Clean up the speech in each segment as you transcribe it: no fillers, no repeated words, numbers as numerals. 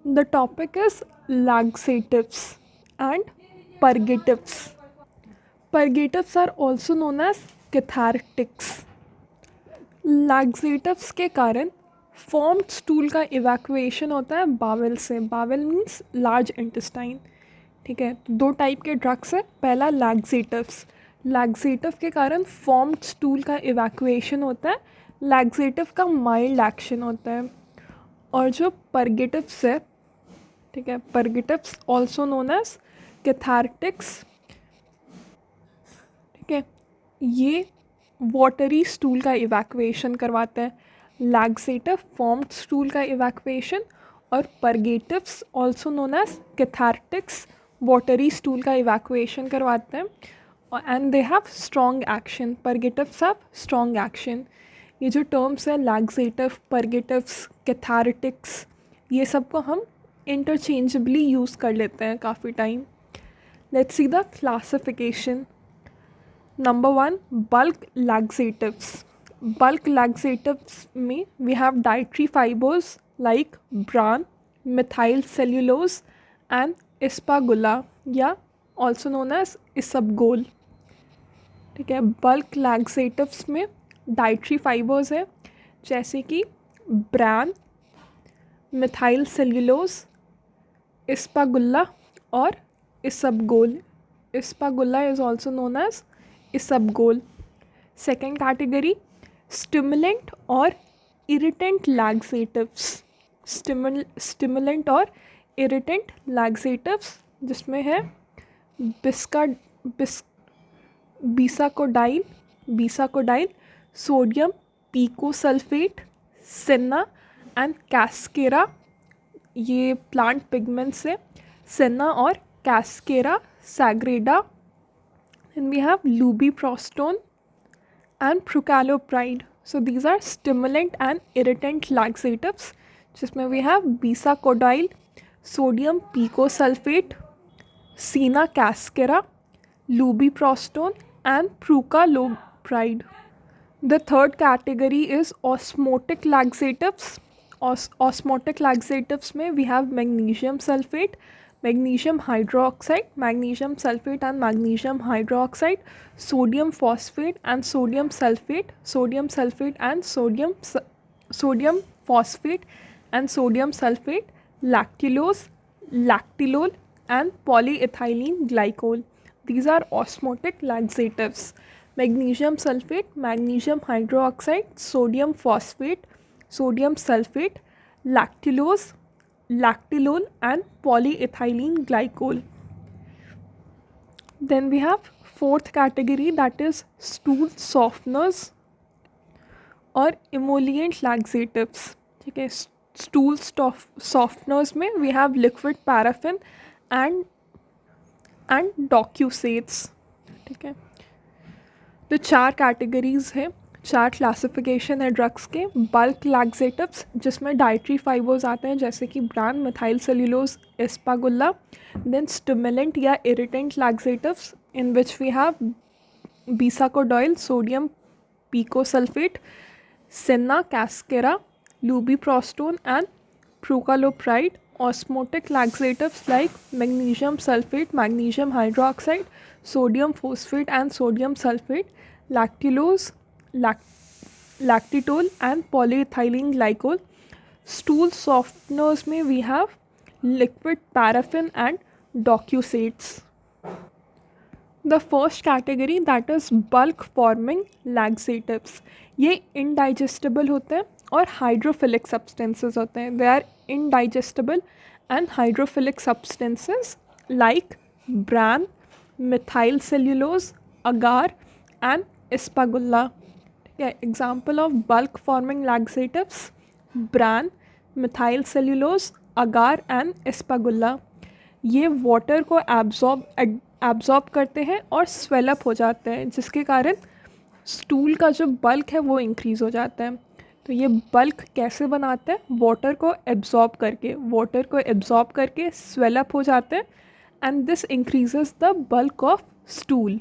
The topic is laxatives and purgatives. Purgatives are also known as cathartics. Laxatives के कारण formed stool का evacuation होता है bowel से. Bowel means large intestine. ठीक है, तो दो टाइप के ड्रग्स है. पहला लैक्सेटिव्स. लैक्सेटिव के कारण फॉर्म्ड स्टूल का इवैक्यूएशन होता है. लैक्सेटिव का माइल्ड एक्शन होता है. और जो परगेटिव्स है, ठीक है, purgatives also known as cathartics. ठीक है, ये वाटरी स्टूल का इवैक्यूएशन करवाते हैं. लैक्सेटिव फॉर्म्ड स्टूल का इवैक्यूएशन और purgatives also known as cathartics watery stool का इवैक्यूएशन करवाते हैं. And they have strong action. Purgatives have strong action. ये जो टर्म्स है लैक्सेटिव, परगेटिव्स, कैथार्टिक्स, ये सब को हम इंटरचेंजेबली यूज़ कर लेते हैं काफ़ी time. Let's see the classification. Number 1, bulk laxatives. Bulk laxatives में we have dietary fibers like bran, methyl cellulose and ispagulla या also known as isabgol. ठीक है, bulk laxatives में dietary fibers है जैसे कि bran, methyl cellulose, ispagulla और isabgol. Ispagulla is also known as isabgol. Second category, stimulant और irritant laxatives. Stimulant और irritant laxatives जिसमें है बिसाकोडाइल, सोडियम पिकोसल्फेट, सेना एंड कैस्केरा. ये प्लांट पिगमेंट्स है, सेना और cascara सैग्रेडा. And we have lubiprostone and prucalopride. So these are stimulant and irritant laxatives. जिसमें we have bisacodyl, sodium picosulfate, sena cascara, lubiprostone and prucalopride. The third category is osmotic laxatives. Osmotic laxatives में we have magnesium sulfate, magnesium hydroxide, magnesium sulfate and magnesium hydroxide, sodium phosphate and sodium sulfate, sodium sulfate and sodium phosphate and sodium sulfate, lactulose, lactilol and polyethylene glycol. These are osmotic laxatives. Magnesium sulfate, magnesium hydroxide, sodium phosphate, sodium sulfate, lactulose, lactilol and polyethylene glycol. Then we have fourth category, that is stool softeners और emollient laxatives. ठीक है, stool softeners में we have liquid paraffin and docusades. ठीक है, तो चार categories है, चार क्लासिफिकेशन है ड्रग्स के. बल्क लैक्सेटिव्स जिसमें डाइटरी फाइबर्स आते हैं जैसे कि bran, methyl cellulose, ispaghula. Then stimulant या irritant laxatives in which we have bisacodyl, sodium picosulfate, senna cascara, lubiprostone and prucalopride. Osmotic laxatives like magnesium sulfate, magnesium hydroxide, sodium phosphate and sodium sulfate, lactulose, lactitol and polyethylene glycol. Stool softeners में we have liquid paraffin and docusades. The first category, that is bulk forming laxatives. ये indigestible होते हैं और hydrophilic substances होते हैं. They are indigestible and hydrophilic substances like bran, methyl cellulose, agar and ispagulla. Example of bulk forming laxatives: bran, methyl cellulose, agar and ispagulla. ये water को absorb करते हैं और स्वेलअप हो जाते हैं जिसके कारण स्टूल का जो बल्क है वो इंक्रीज़ हो जाता है. तो ये बल्क कैसे बनाते हैं? वाटर को एब्जॉर्ब करके स्वेलअप हो जाते हैं and this increases the bulk of stool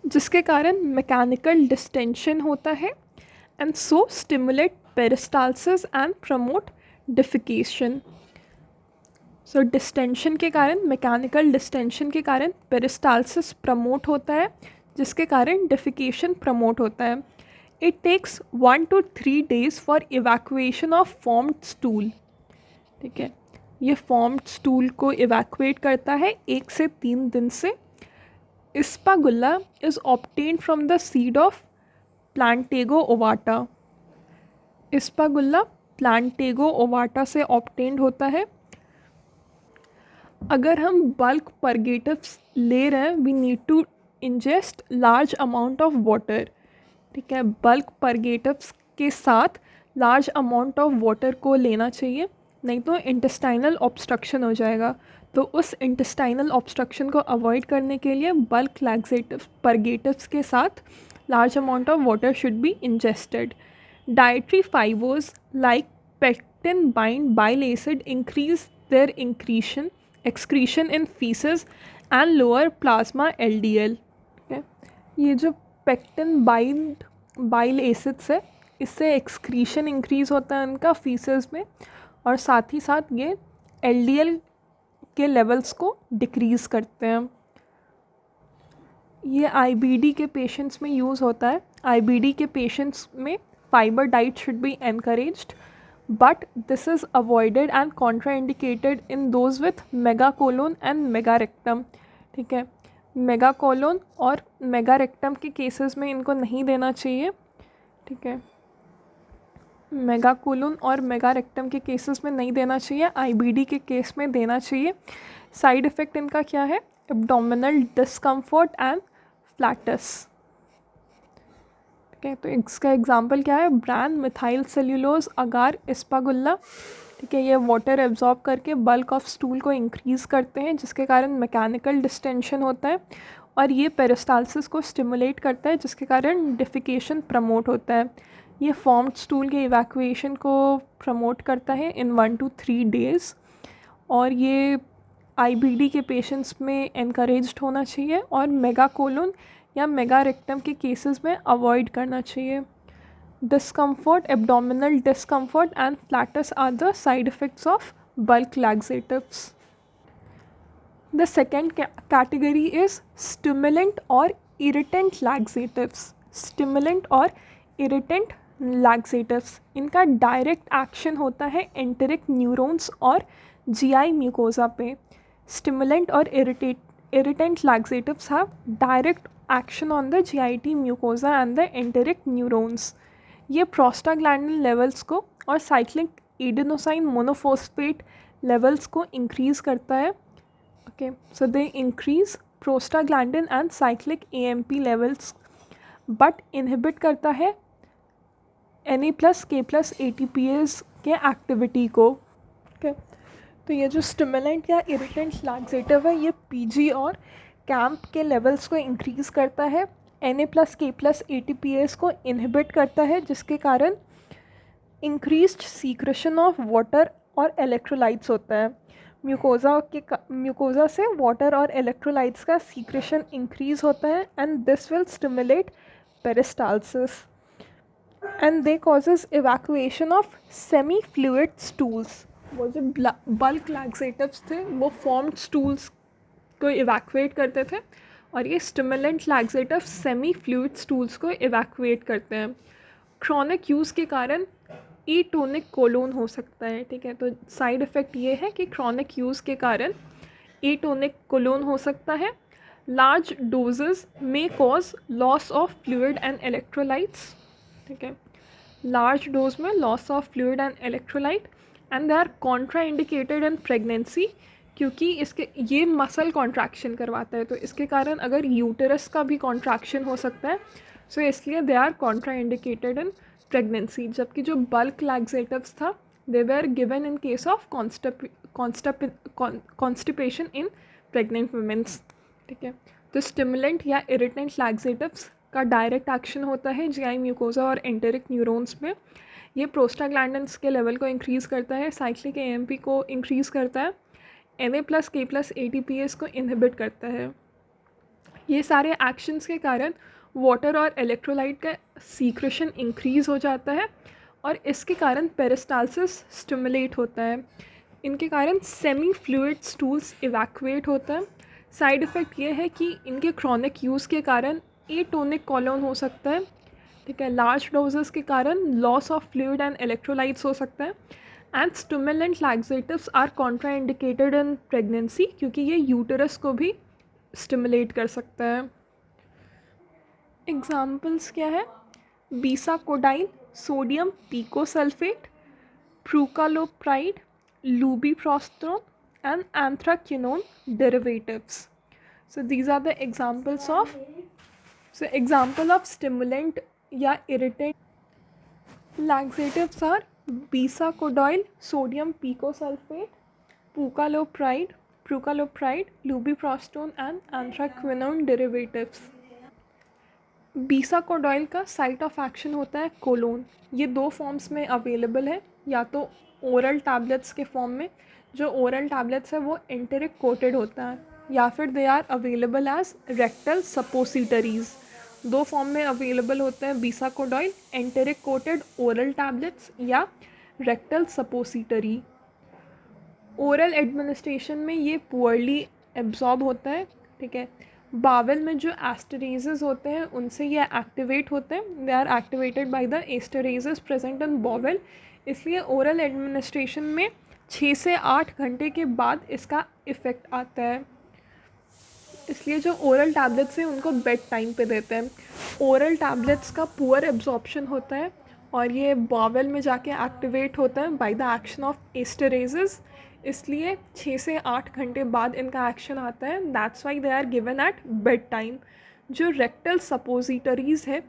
जिसके कारण मैकेनिकल डिस्टेंशन होता है and so stimulate peristalsis and promote defecation. So distension के कारण, मैकेनिकल डिस्टेंशन के कारण पेरिस्टाल्सिस प्रमोट होता है, जिसके कारण डिफिकेशन प्रमोट होता है। It takes 1 to 3 days for evacuation of formed stool. ठीक है, ये फॉर्म्ड स्टूल को इवैक्यूएट करता है 1 से 3 दिन से। Ispaghula is obtained from the seed of plantago ovata. Ispaghula plantago ovata से ऑब्टेन्ड होता है। अगर हम बल्क परगेटिव्स ले रहे हैं, we need to ingest large amount of water. ठीक है, बल्क परगेटिव्स के साथ लार्ज अमाउंट ऑफ वाटर को लेना चाहिए, नहीं तो इंटेस्टाइनल ऑब्स्ट्रक्शन हो जाएगा। तो उस इंटेस्टाइनल ऑब्स्ट्रक्शन को अवॉइड करने के लिए बल्क लैक्सेटिव्स परगेटिव्स के साथ large amount of water should be ingested. Dietary fibres like pectin bind bile acid increase their excretion in feces and lower plasma LDL। ठीक है, ये जो पेक्टिन बाइल एसिड्स है, इससे एक्सक्रीशन इंक्रीज़ होता है उनका फीसेस में, और साथ ही साथ ये LDL के लेवल्स को डिक्रीज़ करते हैं। ये IBD के पेशेंट्स में यूज़ होता है। IBD के पेशेंट्स में fibre diet should be encouraged, but this is avoided and contraindicated in those with megacolon and megarectum। ठीक है, मेगाकोलोन और मेगारेक्टम के केसेस में इनको नहीं देना चाहिए। ठीक है, मेगाकोलोन और मेगारेक्टम के केसेस में नहीं देना चाहिए, IBD के केस में देना चाहिए। साइड इफ़ेक्ट इनका क्या है? Abdominal discomfort and flats. ठीक है, तो इसका एग्जांपल क्या है? ब्रांड मिथाइल सेल्यूलोज अगार इस्पागुल्ला। ठीक है, ये वाटर एब्जॉर्ब करके बल्क ऑफ स्टूल को इंक्रीज़ करते हैं, जिसके कारण मैकेनिकल डिस्टेंशन होता है, और ये पेरिस्टाल्सिस को स्टिमुलेट करता है, जिसके कारण डिफिकेशन प्रमोट होता है। ये फॉर्म्ड स्टूल के इवैक्यूएशन को प्रमोट करता है इन 1 to 3 days, और ये IBD के पेशेंट्स में एनकरेज्ड होना चाहिए, और मेगाकोलोन या मेगारेक्टम के केसेस में अवॉइड करना चाहिए। Discomfort, abdominal discomfort and flatus are the side effects of bulk laxatives. The second category is stimulant और इरिटेंट लैक्सेटिव्स। स्टिमुलेंट और इरिटेंट लैक्सेटिव्स, इनका डायरेक्ट एक्शन होता है एंटेरिक न्यूरॉन्स और GI म्यूकोजा पे। स्टिमुलेंट और irritant laxatives have direct action on the GIT mucosa and the enteric neurons। ये prostaglandin levels को और साइक्लिक एडेनोसाइन मोनोफॉस्फेट लेवल्स को इंक्रीज़ करता है। Okay, so they increase prostaglandin and cyclic AMP levels, but inhibit करता है Na+K+ ATPase के activity को। ओके, तो ये जो स्टिमुलेंट या इरिटेंट लैक्सेटिव है, ये PG और कैम्प के लेवल्स को इंक्रीज़ करता है, Na+K+ ATPase को इनहिबिट करता है, जिसके कारण इंक्रीज्ड सीक्रेशन ऑफ वाटर और इलेक्ट्रोलाइट्स होता है। म्यूकोजा से वाटर और इलेक्ट्रोलाइट्स का सीक्रेशन इंक्रीज होता है, and this will stimulate peristalsis, and they causes evacuation of semi fluid stools. वो जो बल्क लैक्सेटिव्स थे वो फॉर्म्ड स्टूल्स को इवैक्यूएट करते थे, और ये stimulant laxative semi fluid stools को इवैक्यूएट करते हैं। क्रॉनिक यूज़ के कारण एटोनिक कोलोन हो सकता है। ठीक है, तो साइड इफ़ेक्ट ये है कि क्रॉनिक यूज़ के कारण एटोनिक कोलोन हो सकता है। Large doses may cause loss of fluid and electrolytes. ठीक है, लार्ज डोज में loss of fluid and electrolyte, and they are contraindicated in pregnancy, क्योंकि इसके ये मसल कॉन्ट्रैक्शन करवाता है, तो इसके कारण अगर यूटेरस का भी कॉन्ट्रैक्शन हो सकता है, सो इसलिए they are contraindicated in pregnancy. जबकि जो बल्क लैक्सेटिव्स था, they were given in case of constipation in pregnant womens. ठीक है, तो स्टिमुलेंट या इरिटेंट लैक्सेटिव्स का डायरेक्ट एक्शन होता है GI म्यूकोजा और एंटेरिक न्यूरॉन्स में। ये प्रोस्टाग्लैंडिन्स के लेवल को इंक्रीज़ करता है, साइक्लिक AMP को इंक्रीज़ करता है, Na+K+ ATPase को इनहिबिट करता है। ये सारे एक्शंस के कारण वाटर और इलेक्ट्रोलाइट का सीक्रेशन इंक्रीज़ हो जाता है, और इसके कारण पेरिस्टाल्सिस स्टिमुलेट होता है। इनके कारण सेमी फ्लूइड स्टूल्स इवैक्यूएट होता है। साइड इफ़ेक्ट ये है कि इनके क्रॉनिक यूज़ के कारण एटोनिक कॉलोन हो सकता है, ठीक है। लार्ज डोजेस के कारण loss of fluid and electrolytes हो सकता है। And stimulant laxatives are contraindicated in pregnancy, क्योंकि ये यूटरस को भी स्टिमुलेट कर सकता है। एग्जाम्पल्स क्या है? Bisacodyl, sodium picosulfate, prucalopride, lubiprostone and anthraquinone derivatives. So these are the examples of stimulant या irritant. Laxatives are bisacodyl, sodium picosulfate, prucalopride, lubiprostone and anthraquinone derivatives. बीसाकोडॉयल का साइट ऑफ एक्शन होता है colon. ये दो forms में available है, या तो ओरल टैबलेट्स के फॉर्म में, जो ओरल टैबलेट्स है वो एंटेरिक कोटेड होता है, या फिर they are available as rectal suppositories. दो फॉर्म में अवेलेबल होते हैं bisacodyl, enteric coated oral tablets या रेक्टल सपोसिटरी। ओरल एडमिनिस्ट्रेशन में ये पुअरली एब्जॉर्ब होता है, ठीक है। बावल में जो एस्टरेजेस होते हैं उनसे ये एक्टिवेट होते हैं, they are activated by the esterases present in bowel. इसलिए ओरल एडमिनिस्ट्रेशन में 6 से 8 घंटे के बाद इसका इफ़ेक्ट आता है। इसलिए जो ओरल टैबलेट्स हैं उनको बेड टाइम पे देते हैं। ओरल टैबलेट्स का पुअर एब्जॉर्प्शन होता है और ये बावल में जाके एक्टिवेट होता है बाय द एक्शन ऑफ एस्टरेजेस, इसलिए 6 से 8 घंटे बाद इनका एक्शन आता है। That's why they are given at bed time. जो रेक्टल सपोजिटरीज़ है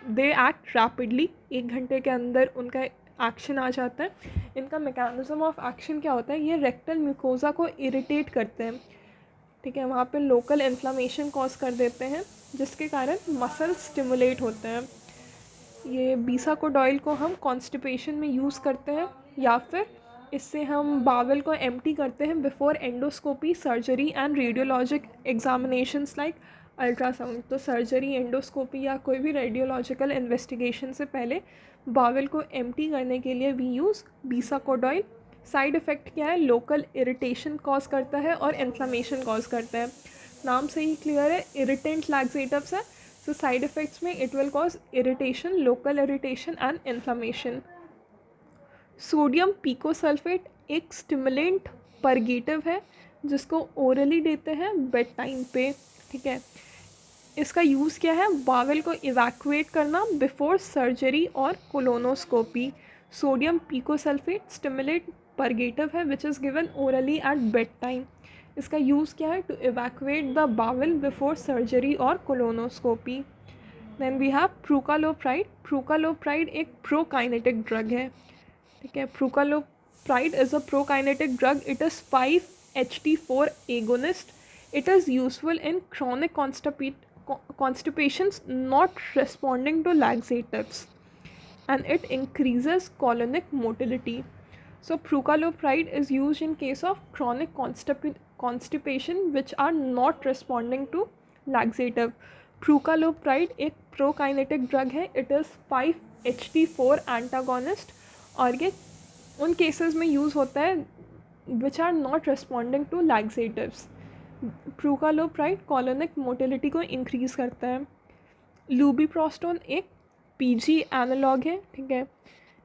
दे एक्ट रैपिडली, 1 घंटे के अंदर उनका एक्शन आ जाता है। इनका मैकेनिज्म ऑफ एक्शन क्या होता है? ये रेक्टल म्यूकोजा को इरिटेट करते हैं, ठीक है। वहाँ पे लोकल इन्फ्लामेशन कॉज कर देते हैं जिसके कारण मसल स्टिमुलेट होते हैं। ये बीसाकोडॉयल को हम कॉन्स्टिपेशन में यूज़ करते हैं, या फिर इससे हम बावल को एम्प्टी करते हैं before endoscopy, surgery and radiologic examinations like ultrasound. तो सर्जरी, एंडोस्कोपी या कोई भी रेडियोलॉजिकल इन्वेस्टिगेशन से पहले बावल को एम्प्टी करने के लिए वी यूज़ बीसाकोडॉयल। साइड इफ़ेक्ट क्या है? लोकल इरिटेशन कॉज करता है और इन्फ्लामेशन कॉज करता है। नाम से ही क्लियर है, इरिटेंट लैक्सेटिव्स है। So side effects में it will cause irritation, local irritation and inflammation. Sodium picosulphate एक स्टिमुलेंट परगेटिव है जिसको ओरली देते हैं बेड टाइम पे, ठीक है। इसका यूज़ क्या है? बावल को इवैक्यूएट करना बिफोर सर्जरी और colonoscopy. Sodium picosulfate stimulant purgative है which is given orally at bed time. इसका यूज़ क्या है? To evacuate the bowel before surgery और colonoscopy. Then we have prucalopride. Prucalopride एक प्रोकाइनेटिक ड्रग है, ठीक है। Prucalopride is a prokinetic drug. It is 5-HT4 agonist. It is useful in chronic constipations not responding to laxatives, and it increases colonic motility. So prucalopride is used in case of chronic constipation which are not responding to laxative. Prucalopride एक prokinetic drug है, it is 5-HT4 antagonist, और ये उन cases में use होता है which are not responding to laxatives. Prucalopride colonic motility को increase करता है। लूबिप्रोस्टोन एक पीजी एनालॉग है, ठीक है।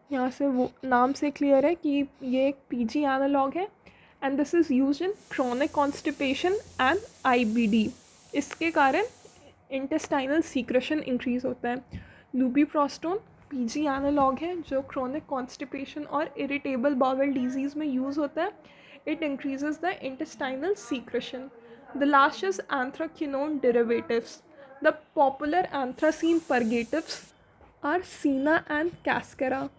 यहाँ से वो नाम से क्लियर है कि ये एक पीजी एनालॉग है and this is used in chronic constipation and IBD. इसके कारण इंटेस्टाइनल सीक्रेशन इंक्रीज़ होता है। लूबिप्रोस्टोन पीजी एनालॉग है जो क्रोनिक कॉन्स्टिपेशन और इरिटेबल बाउल डिजीज़ में यूज़ होता है। It increases the intestinal secretion. The last is anthraquinone derivatives. The popular anthracene purgatives are Sina and Cascara.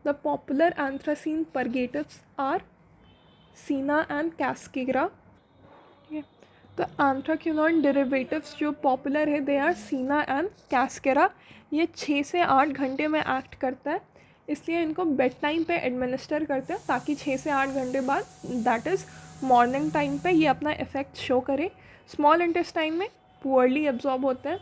The popular anthracene purgatives are Sina and Cascara. तो anthraquinone derivatives जो popular है they are सीना and cascara. ये 6 से 8 घंटे में act करता है, इसलिए इनको बेड टाइम पे एडमिनिस्टर करते हैं ताकि 6 से 8 घंटे बाद दैट इज़ मॉर्निंग टाइम पे ये अपना इफ़ेक्ट शो करे। स्मॉल इंटेस्टाइन में पुअरली एब्जॉर्ब होता है,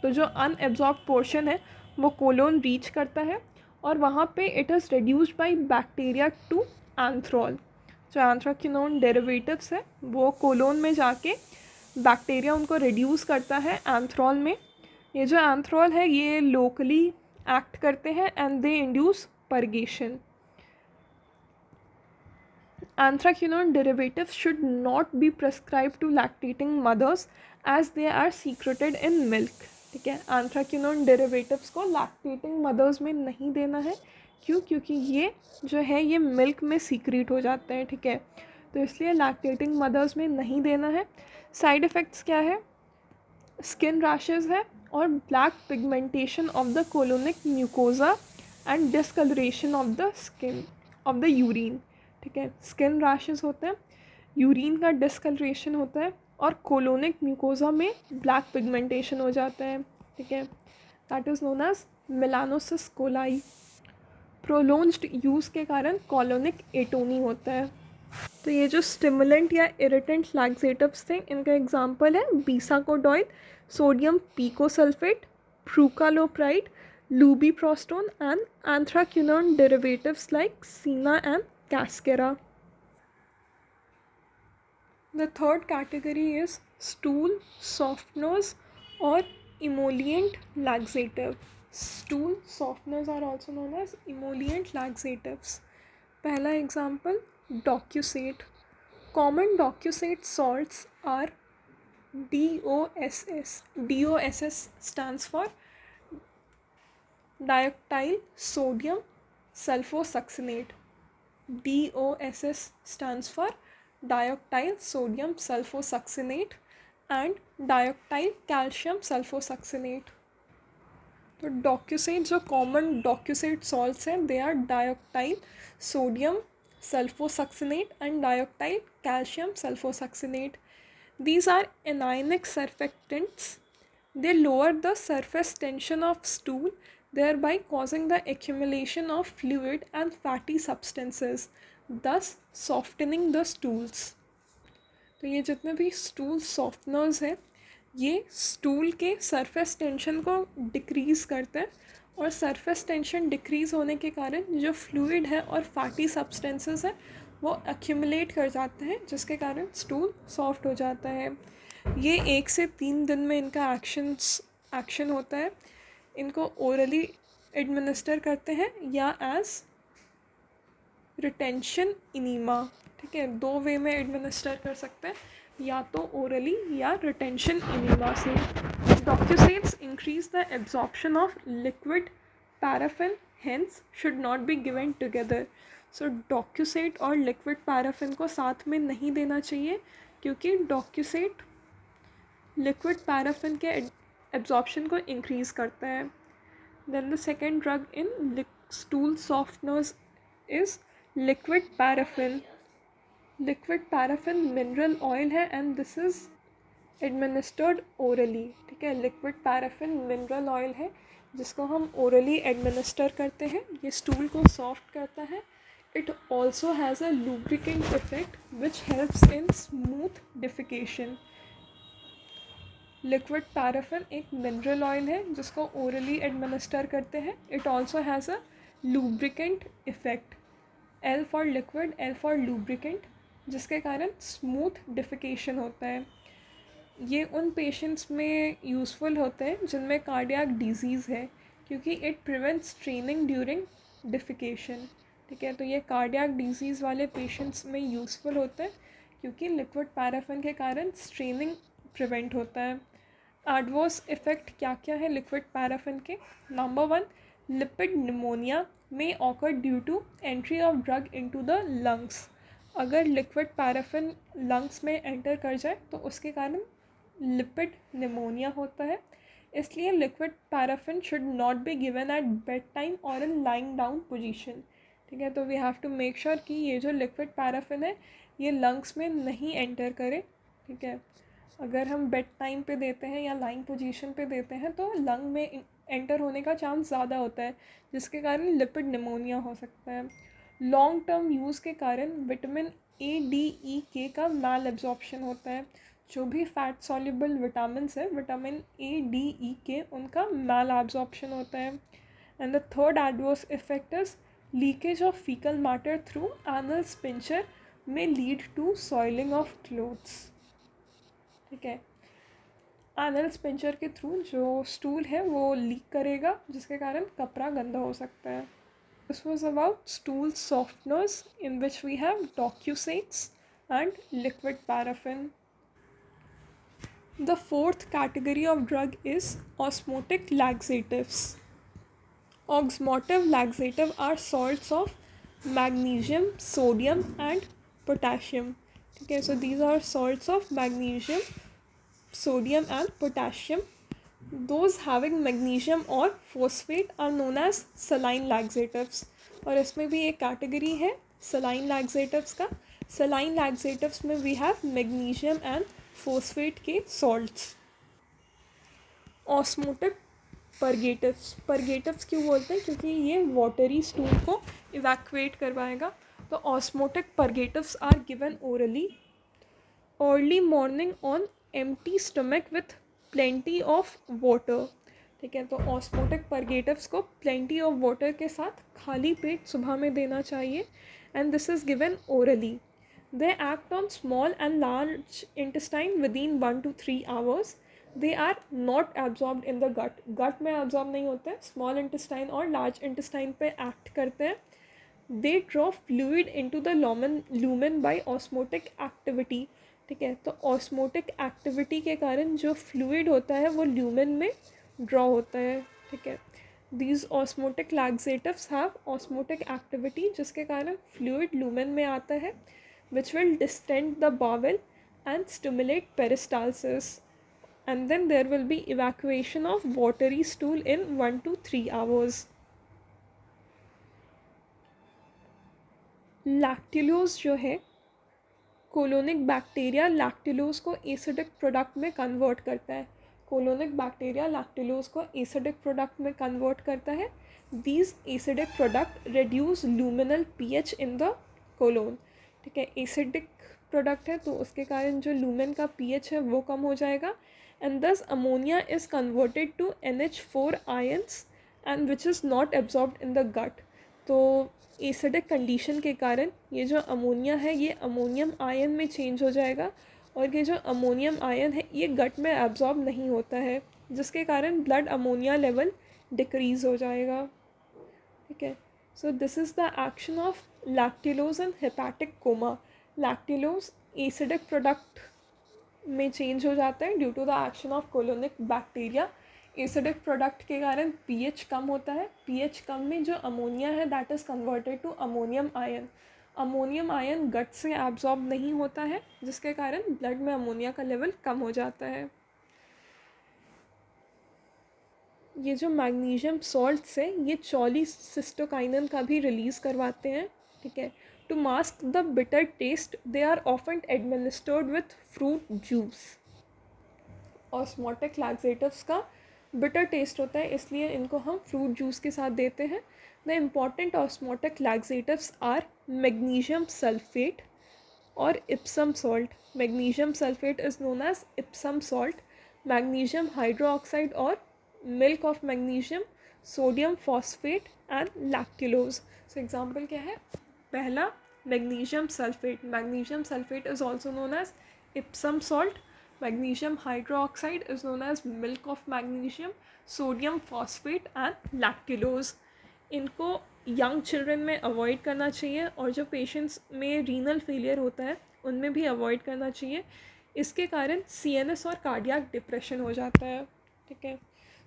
तो जो अनएब्जॉर्ब पोर्शन है वो कोलोन रीच करता है और वहाँ पे it is reduced by bacteria to anthrol. जो एंथ्राक्विनोन डेरिवेटिव्स है वो कोलोन में जाके बैक्टीरिया उनको रिड्यूस करता है एंथ्रॉल में। ये जो एंथ्रॉल है ये लोकली एक्ट करते हैं and they induce purgation. Anthraquinone derivatives should not be prescribed to lactating mothers as they are secreted in milk। ठीक है, एंथ्राक्विनोन डेरिवेटिव्स को लैक्टेटिंग मदर्स में नहीं देना है। क्यों? क्योंकि ये जो है ये मिल्क में सीक्रेट हो जाते हैं। ठीक है, तो इसलिए लैक्टेटिंग मदर्स में नहीं देना है। साइड इफ़ेक्ट्स क्या है? स्किन रैशेस है और black pigmentation of the colonic mucosa and discolouration of the skin of the urine. ठीक है, स्किन रैशेस होते हैं, यूरिन का डिस्कलरेशन होता है और कोलोनिक म्यूकोजा में ब्लैक पिगमेंटेशन हो जाता है। ठीक है, that is known as melanosis coli. Prolonged use के कारण कोलोनिक एटोनी होता है। तो ये जो स्टिमुलेंट या इरिटेंट लैक्सेटिव्स थे इनका एग्जांपल है bisacodyl, sodium picosulfate, prucalopride, lubiprostone and anthraquinone derivatives like senna and cascara. The third category is stool softeners or emollient laxative. Stool softeners are also known as emollient laxatives. पहला example docusate. Common docusate salts are DOSS. DOSS stands for dioctyl sodium sulfosuccinate. DOSS stands for dioctyl sodium sulfosuccinate and dioctyl calcium sulfosuccinate। तो docusate जो common docusate salts हैं they are dioctyl sodium sulfosuccinate and dioctyl calcium sulfosuccinate. These are anionic surfactants. They lower the surface tension of stool, thereby causing the accumulation of fluid and fatty substances, thus softening the stools. तो ये जितने भी stool softeners हैं ये stool के surface tension को decrease करते हैं और सरफेस टेंशन डिक्रीज़ होने के कारण जो फ्लूइड है और फैटी सब्सटेंसेस है वो एक्यूमुलेट कर जाते हैं जिसके कारण स्टूल सॉफ्ट हो जाता है। ये 1 से 3 दिन में इनका एक्शन होता है। इनको ओरली एडमिनिस्टर करते हैं या एज रिटेंशन इनीमा। ठीक है, 2 वे में एडमिनिस्टर कर सकते हैं, या तो ओरली या रिटेंशन इनीमा से। Docusates increase the absorption of liquid paraffin, hence should not be given together. So docusate और लिक्विड पैराफिन को साथ में नहीं देना चाहिए क्योंकि डॉक्यूसेट लिक्विड पैराफिन के एब्जॉर्प्शन को इंक्रीज़ करता है। Then the second drug in stool softeners is liquid paraffin. Liquid paraffin mineral oil है and this is administered orally. ठीक है, लिक्विड पैराफिन मिनरल ऑयल है जिसको हम ओरली एडमिनिस्टर करते हैं। ये स्टूल को सॉफ्ट करता है। It also has a lubricant effect which helps in smooth defecation. Liquid paraffin एक मिनरल ऑयल है जिसको ओरली एडमिनिस्टर करते हैं। It also has a lubricant effect, L for liquid, L for lubricant, जिसके कारण स्मूथ डिफिकेशन होता है। ये उन पेशेंट्स में यूज़फुल होते हैं जिनमें कार्डियक डिजीज़ है क्योंकि it prevents straining during defecation. ठीक है, तो ये कार्डियक डिजीज़ वाले पेशेंट्स में यूज़फुल होते हैं क्योंकि लिक्विड पैराफिन के कारण स्ट्रेनिंग प्रिवेंट होता है। एडवर्स इफ़ेक्ट क्या क्या है लिक्विड पैराफिन के? Number 1, lipid pneumonia may occur due to entry of drug into the lungs। अगर लिक्विड पैराफिन लंग्स में एंटर कर जाए तो उसके कारण लिपिड निमोनिया होता है। इसलिए liquid paraffin should not be given at bed time और इन लाइंग डाउन पोजीशन। ठीक है, तो we have to make sure कि ये जो लिक्विड पैराफिन है ये लंग्स में नहीं एंटर करे। ठीक है, अगर हम बेड टाइम पे देते हैं या लाइंग पोजीशन पे देते हैं तो लंग में एंटर होने का चांस ज़्यादा होता है जिसके कारण लिपिड निमोनिया हो सकता है। लॉन्ग टर्म यूज़ के कारण vitamin A, D, E, K का मैल एब्जॉर्प्शन होता है। जो भी फैट सॉल्युबल विटामिन्स है vitamin A, D, E, K उनका मैल एब्जॉर्प्शन होता है। And the third adverse effect is leakage of faecal matter through anal sphincter may lead to soiling of clothes. ठीक है, एनल स्पिंचर के थ्रू जो stool है वो लीक करेगा जिसके कारण कपड़ा गंदा हो सकता है. This was about stool softeners in which we have docusades and liquid paraffin. The fourth category of drug is osmotic laxatives. Osmotic laxatives are salts of magnesium, sodium and potassium. Okay, so these are salts of magnesium, sodium and potassium. Those having magnesium or phosphate are known as saline laxatives. और इसमें भी एक category है saline laxatives का. Saline laxatives में we have magnesium and phosphate के salts. Osmotic purgatives क्यों बोलते हैं? क्योंकि ये वाटरी स्टूल को इवैक्यूएट करवाएगा. तो osmotic purgatives are given orally early morning on empty stomach with plenty of water. ठीक है, तो ऑस्मोटिक परगेटिव्स को प्लेंटी ऑफ वाटर के साथ खाली पेट सुबह में देना चाहिए. And this is given orally. They act on small and large intestine within 1 to 3 hours. They are not absorbed in the gut. Gut में एब्जॉर्ब नहीं होते हैं, स्मॉल इंटेस्टाइन और लार्ज इंटेस्टाइन पे एक्ट करते हैं. They draw fluid into the lumen by osmotic activity. ठीक है, तो ऑस्मोटिक एक्टिविटी के कारण जो फ्लूइड होता है वो ल्यूमेन में ड्रॉ होता है. ठीक है, these osmotic laxatives have osmotic activity जिसके कारण फ्लूइड लूमेन में आता है which will distend the bowel and stimulate peristalsis. And then there will be evacuation of watery stool in 1 to 3 hours. लैक्टिलोज जो है कोलोनिक बैक्टीरिया लैक्टिलोज को एसिडिक प्रोडक्ट में convert करता है. कोलोनिक बैक्टीरिया लैक्टिलोज को एसिडिक प्रोडक्ट में कन्वर्ट करता है. These acidic product reduce luminal pH in the colon. ठीक है, एसिडिक प्रोडक्ट है तो उसके कारण जो लूमेन का पीएच है वो कम हो जाएगा. And thus ammonia is converted to NH4 ions and which is not absorbed in the gut. तो एसिडिक कंडीशन के कारण ये जो अमोनिया है ये अमोनियम आयन में चेंज हो जाएगा और ये जो अमोनियम आयन है ये गट में एब्जॉर्ब नहीं होता है जिसके कारण ब्लड अमोनिया लेवल डिक्रीज़ हो जाएगा. ठीक है, so this is the action of lactulose in hepatic coma. Lactulose acidic product में चेंज हो जाता है due to the action of colonic bacteria. Acidic product के कारण पीएच कम होता है. पीएच कम में जो अमोनिया है that is converted to ammonium ion. Ammonium ion gut से एब्जॉर्ब नहीं होता है जिसके कारण ब्लड में अमोनिया का लेवल कम हो जाता है. ये जो मैग्नीशियम सॉल्ट्स है ये चॉलीसिस्टोकाइनिन का भी रिलीज़ करवाते हैं. ठीक है, to mask the bitter taste they are often administered with fruit juice. Osmotic laxatives का बिटर टेस्ट होता है इसलिए इनको हम फ्रूट जूस के साथ देते हैं. The important osmotic laxatives are magnesium sulphate और Epsom salt. Magnesium sulphate is known as Epsom salt. Magnesium hydroxide और milk of magnesium, sodium phosphate and lactulose. So example क्या है? पहला magnesium sulphate. Magnesium sulphate is also known as Epsom salt. Magnesium hydroxide is known as milk of magnesium, sodium phosphate and lactulose. इनको young children में avoid करना चाहिए और जो patients में रीनल फेलियर होता है उनमें भी अवॉइड करना चाहिए. इसके कारण CNS और कार्डियक डिप्रेशन हो जाता है. ठीक है,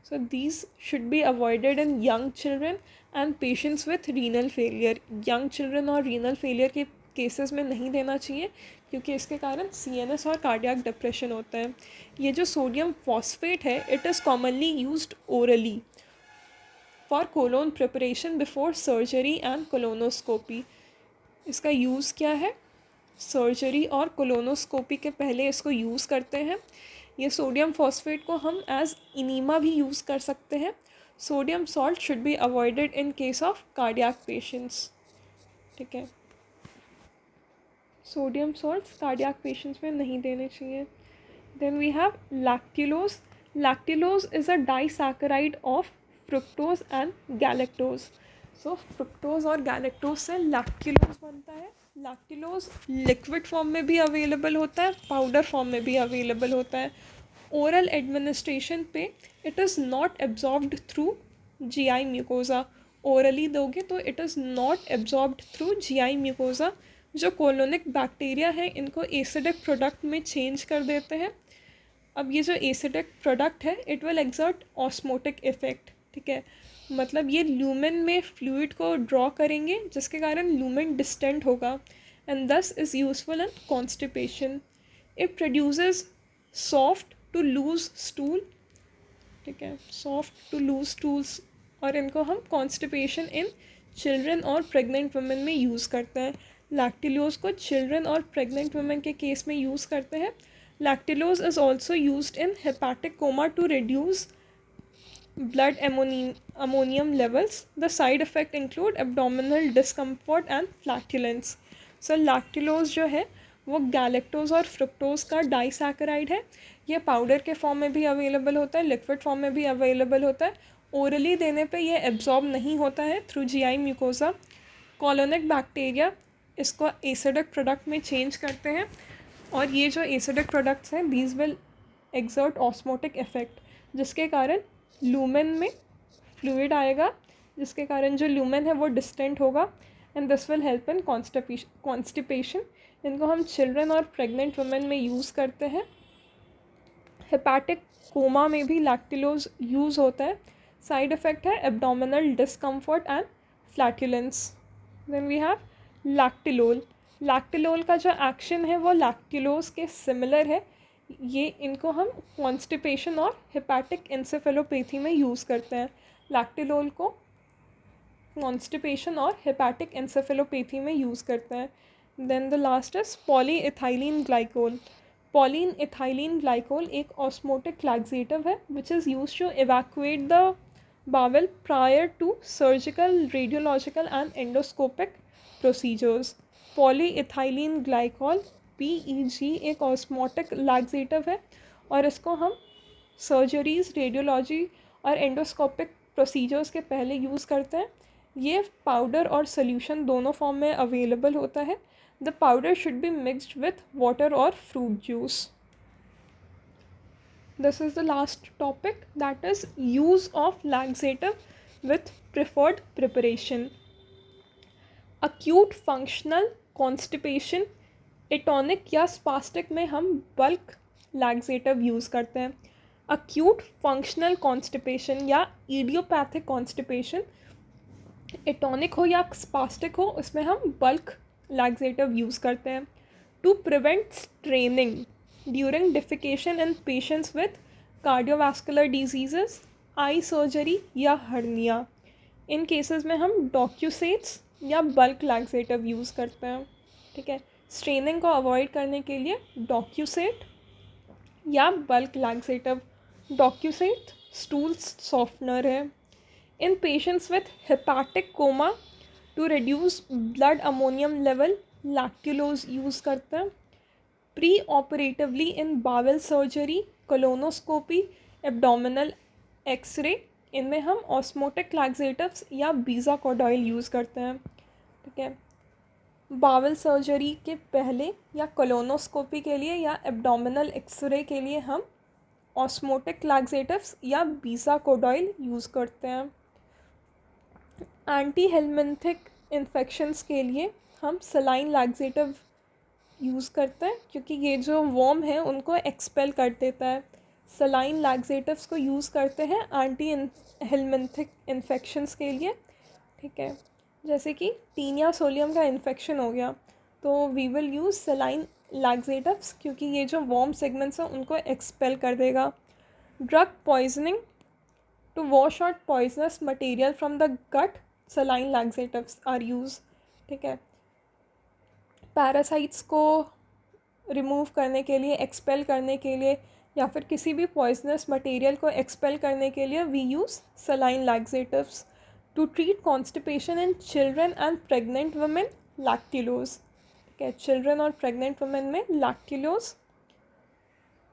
so these should be avoided in young children and patients with renal failure. young children और renal failure के केसेस में नहीं देना चाहिए क्योंकि इसके कारण CNS और कार्डियक डिप्रेशन होता है. ये जो सोडियम फॉस्फेट है it is commonly used orally for colon preparation before surgery and colonoscopy. इसका यूज़ क्या है? सर्जरी और कोलोनोस्कोपी के पहले इसको यूज़ करते हैं. ये सोडियम फॉस्फेट को हम एज इनीमा भी यूज़ कर सकते हैं. Sodium salt should be avoided in case of cardiac patients. ठीक है, सोडियम सॉल्ट्स कार्डियक पेशेंट्स में नहीं देने चाहिए. Then we have lactulose. Lactulose is a disaccharide of fructose and galactose. So fructose और गैलेक्टोज से लैक्टिलोज बनता है. लैक्टिलोज लिक्विड फॉर्म में भी अवेलेबल होता है, पाउडर फॉर्म में भी अवेलेबल होता है. ओरल एडमिनिस्ट्रेशन पे it is not absorbed through GI mucosa. Orally दोगे तो it is not absorbed through GI mucosa. जो कोलोनिक बैक्टीरिया है इनको एसिडिक प्रोडक्ट में चेंज कर देते हैं. अब ये जो एसिडिक प्रोडक्ट है it will exert osmotic effect. ठीक है, मतलब ये ल्यूमेन में फ्लूइड को ड्रॉ करेंगे जिसके कारण ल्यूमेन डिस्टेंट होगा and this is useful in constipation. It produces soft to loose stool. ठीक है, सॉफ्ट टू लूज स्टूल्स, और इनको हम कॉन्स्टिपेशन इन चिल्ड्रन और प्रेग्नेंट वुमेन में यूज़ करते हैं. लैक्टिलोज को चिल्ड्रन और प्रेग्नेंट वुमेन के केस में यूज़ करते हैं. Lactulose is also used in hepatic coma to reduce blood ammonium levels. The side effect include abdominal discomfort and flatulence. So lactulose जो है वो गैलेक्टोज और फ्रुक्टोज का डाइसैकेराइड है. ये पाउडर के फॉर्म में भी अवेलेबल होता है, लिक्विड फॉर्म में भी अवेलेबल होता है. ओरली देने पे ये एब्जॉर्ब नहीं होता है through GI mucosa. Colonic bacteria इसको एसिडिक प्रोडक्ट में चेंज करते हैं, और ये जो एसिडिक प्रोडक्ट्स हैं these will exert osmotic effect, जिसके कारण लूमेन में फ्लूइड आएगा, जिसके कारण जो लूमेन है वो डिस्टेंट होगा and this will help in constipation. इनको हम चिल्ड्रन और प्रेग्नेंट वुमेन में यूज़ करते हैं. हेपाटिक कोमा में भी लैक्टिलोज यूज़ होता है. साइड इफ़ेक्ट है abdominal discomfort and flatulence. Then we have lactitol. Lactitol का जो एक्शन है वो लैक्टिलोज के सिमिलर है. ये इनको हम कॉन्स्टिपेशन और हेपाटिक एंसेफेलोपैथी में यूज़ करते हैं. लैक्टिलोल को कॉन्स्टिपेशन और हेपाटिक एंसेफेलोपैथी में यूज़ करते हैं. Then the last is polyethylene glycol. Polyethylene glycol एक ऑस्मोटिक लैक्सेटिव है which is used to evacuate the bowel prior to surgical, radiological and endoscopic procedures. Polyethylene glycol PEG एक osmotic laxative है, और इसको हम सर्जरीज, रेडियोलॉजी और endoscopic procedures के पहले यूज़ करते हैं. ये पाउडर और सोल्यूशन दोनों फॉर्म में अवेलेबल होता है. The powder should be mixed with water और fruit juice. This is the last topic, that is use of laxative with preferred preparation. Acute functional constipation, atonic या स्पास्टिक में हम bulk laxative use करते हैं. Acute functional constipation या idiopathic constipation, atonic हो या spastic हो, उसमें हम बल्क लैक्सेटिव यूज़ करते हैं. To prevent straining during defecation in patients with cardiovascular diseases, eye surgery या हर्निया, इन केसेस में हम डॉक्यूसेट्स या बल्क लैक्सेटिव यूज़ करते हैं. ठीक है, स्ट्रेनिंग को अवॉइड करने के लिए डॉक्यूसेट या bulk laxative. Docusate stool softener है. In patients with hepatic coma to reduce blood ammonium level lactulose use करते हैं. Preoperatively in bowel surgery, colonoscopy, abdominal X-ray, इनमें हम ऑस्मोटिक लैक्सेटिव्स या बीज़ाकोडॉइल यूज़ करते हैं. ठीक है, बावल सर्जरी के पहले या कोलोनोस्कोपी के लिए या एब्डोमिनल एक्सरे के लिए हम ऑस्मोटिक लैक्सेटिव्स या बीज़ाकोडॉइल यूज़ करते हैं. एंटी हेलमिंथिक इन्फेक्शंस के लिए हम सलाइन लैक्सेटिव यूज़ करते हैं, क्योंकि ये जो वर्म है उनको एक्सपेल कर देता है. सलाइन लैक्सेटिव्स को यूज़ करते हैं एंटी हेलमिंथिक इन्फेक्शंस के लिए. ठीक है, जैसे कि टीनिया सोलियम का इन्फेक्शन हो गया तो we will use saline laxatives, क्योंकि ये जो वार्म सेगमेंट्स हैं उनको एक्सपेल कर देगा. Drug poisoning, to wash out poisonous material from the gut, saline laxatives are use. ठीक है, पैरासाइट्स को रिमूव करने के लिए, एक्सपेल करने के लिए, या फिर किसी भी पॉइजनस मटेरियल को एक्सपेल करने के लिए we use saline laxatives. To treat constipation in children and pregnant women, lactulose. Okay, children और pregnant women में lactulose.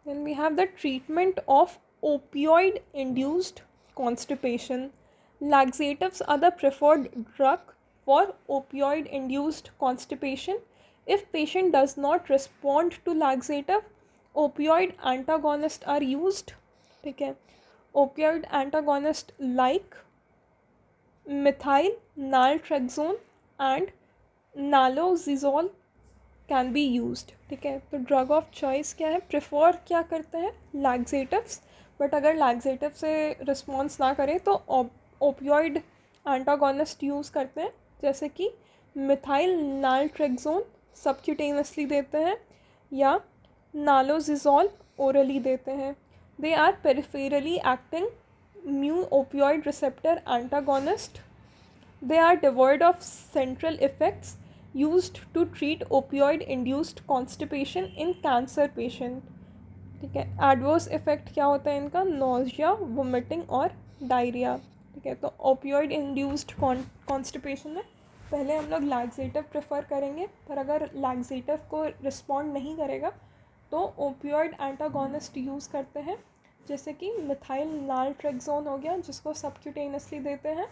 Then we have the treatment of opioid induced constipation. Laxatives are the preferred drug for opioid-induced constipation. If patient does not respond to laxative, opioid antagonist are used. ठीक है, opioid antagonist like methyl naltrexone and naloxone can be used. ठीक है, तो drug of choice क्या है, prefer क्या करते हैं, लैक्सेटिव्स. बट अगर लैक्सेटिव से रिस्पॉन्स ना करें तो ओपियोइड एंटागोनिस्ट यूज़ करते हैं, जैसे कि मिथाइल नालट्रेक्सोन सबक्यूटेनियसली देते हैं या नालोजिजोल ओरली देते हैं. They are peripherally acting mu opioid receptor antagonist. They are devoid of central effects used to treat opioid-induced constipation in cancer patient. ठीक है, एडवर्स इफेक्ट क्या होता है इनका, नोजिया, वोमिटिंग और डायरिया. ठीक है, तो ओपियोइड इंड्यूस्ड कॉन्स्टिपेशन में पहले हम लोग लैक्सेटिव प्रेफर करेंगे, पर अगर लैक्सेटिव को रिस्पॉन्ड नहीं करेगा तो ओपियोइड एंटागोनिस्ट यूज़ करते हैं, जैसे कि मिथाइल नालट्रेक्सोन हो गया जिसको सबक्यूटेनियसली देते हैं,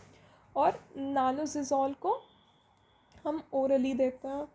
और नालोजिजोल को हम ओरली देते हैं.